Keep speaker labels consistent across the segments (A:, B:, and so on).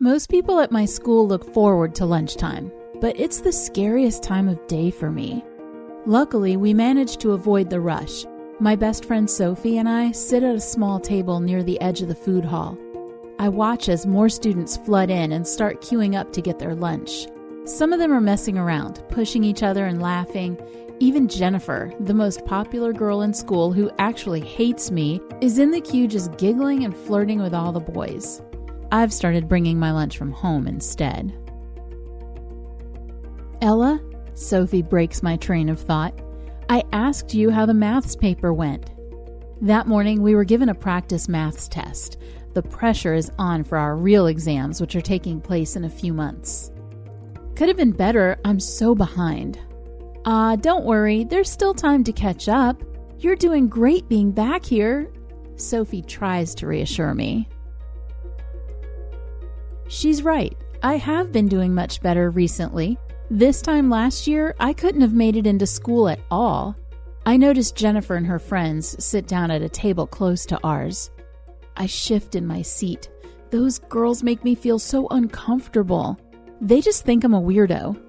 A: Most people at my school look forward to lunchtime, but it's the scariest time of day for me. Luckily, we managed to avoid the rush. My best friend Sophie and I sit at a small table near the edge of the food hall. I watch as more students flood in and start queuing up to get their lunch. Some of them are messing around, pushing each other and laughing. Even Jennifer, the most popular girl in school who actually hates me, is in the queue just giggling and flirting with all the boys. I've started bringing my lunch from home instead. Ella, Sophie breaks my train of thought. I asked you how the maths paper went. That morning, we were given a practice maths test. The pressure is on for our real exams, which are taking place in a few months. Could have been better. I'm so behind. Don't worry. There's still time to catch up. You're doing great being back here. Sophie tries to reassure me. She's right. I have been doing much better recently. This time last year, I couldn't have made it into school at all. I noticed Jennifer and her friends sit down at a table close to ours. I shift in my seat. Those girls make me feel so uncomfortable. They just think I'm a weirdo.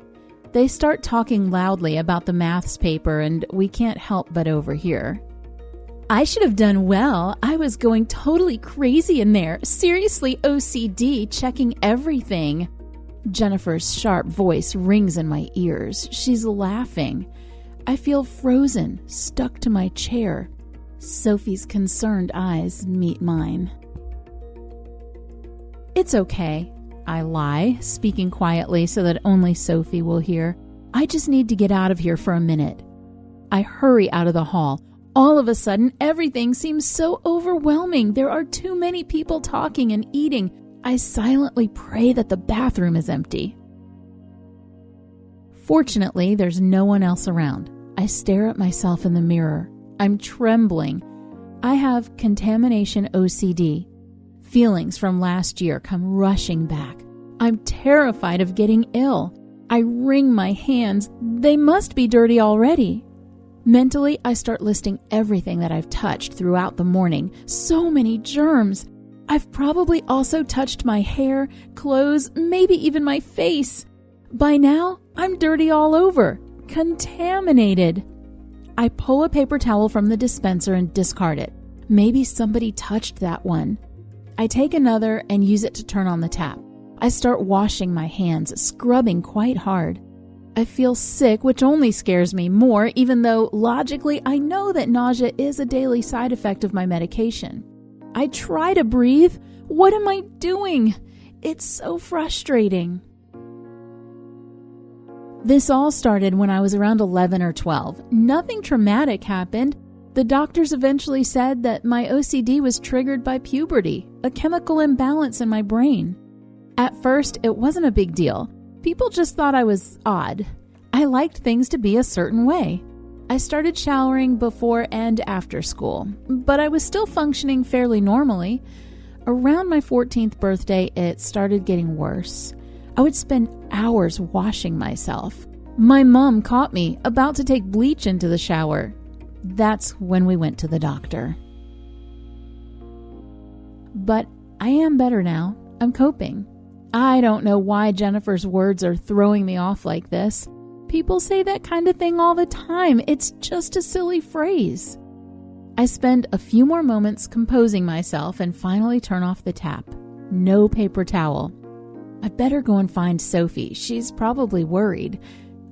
A: They start talking loudly about the maths paper, and we can't help but overhear. I should have done well. I was going totally crazy in there. Seriously, OCD, checking everything. Jennifer's sharp voice rings in my ears. She's laughing. I feel frozen, stuck to my chair. Sophie's concerned eyes meet mine. It's okay, I lie, speaking quietly so that only Sophie will hear. I just need to get out of here for a minute. I hurry out of the hall. All of a sudden, everything seems so overwhelming. There are too many people talking and eating. I silently pray that the bathroom is empty. Fortunately, there's no one else around. I stare at myself in the mirror. I'm trembling. I have contamination OCD. Feelings from last year come rushing back. I'm terrified of getting ill. I wring my hands. They must be dirty already. Mentally, I start listing everything that I've touched throughout the morning. So many germs. I've probably also touched my hair, clothes, maybe even my face. By now, I'm dirty all over. Contaminated. I pull a paper towel from the dispenser and discard it. Maybe somebody touched that one. I take another and use it to turn on the tap. I start washing my hands, scrubbing quite hard. I feel sick, which only scares me more, even though logically I know that nausea is a daily side effect of my medication. I try to breathe. What am I doing? It's so frustrating. This all started when I was around 11 or 12. Nothing traumatic happened. The doctors eventually said that my OCD was triggered by puberty, a chemical imbalance in my brain. At first, it wasn't a big deal. People just thought I was odd. I liked things to be a certain way. I started showering before and after school, but I was still functioning fairly normally. Around my 14th birthday, it started getting worse. I would spend hours washing myself. My mom caught me about to take bleach into the shower. That's when we went to the doctor. But I am better now. I'm coping. I don't know why Jennifer's words are throwing me off like this. People say that kind of thing all the time. It's just a silly phrase. I spend a few more moments composing myself and finally turn off the tap. No paper towel. I better go and find Sophie. She's probably worried.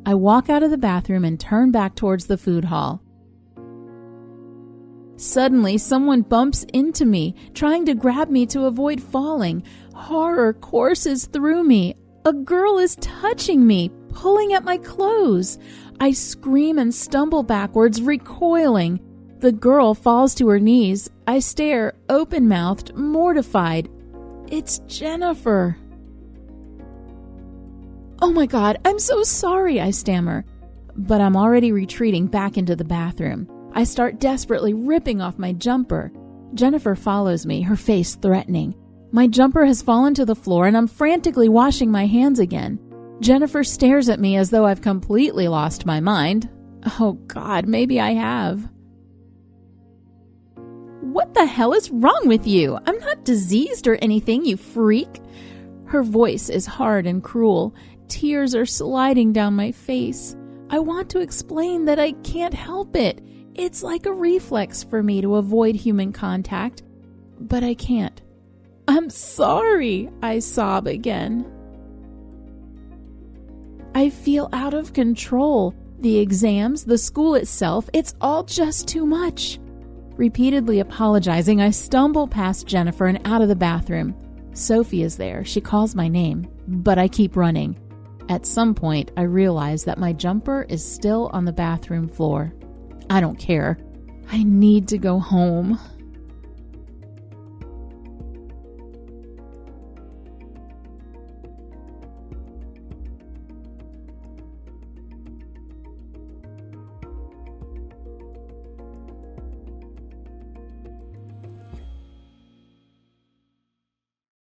A: I walk out of the bathroom and turn back towards the food hall. Suddenly, someone bumps into me, trying to grab me to avoid falling. Horror courses through me. A girl is touching me, pulling at my clothes. I scream and stumble backwards, recoiling. The girl falls to her knees. I stare, open-mouthed, mortified. It's Jennifer. Oh my God, I'm so sorry, I stammer. But I'm already retreating back into the bathroom. I start desperately ripping off my jumper. Jennifer follows me, her face threatening. My jumper has fallen to the floor and I'm frantically washing my hands again. Jennifer stares at me as though I've completely lost my mind. Oh God, maybe I have. What the hell is wrong with you? I'm not diseased or anything, you freak. Her voice is hard and cruel. Tears are sliding down my face. I want to explain that I can't help it. It's like a reflex for me to avoid human contact, but I can't. I'm sorry, I sob again. I feel out of control. The exams, the school itself, it's all just too much. Repeatedly apologizing, I stumble past Jennifer and out of the bathroom. Sophie is there. She calls my name, but I keep running. At some point, I realize that my jumper is still on the bathroom floor. I don't care. I need to go home.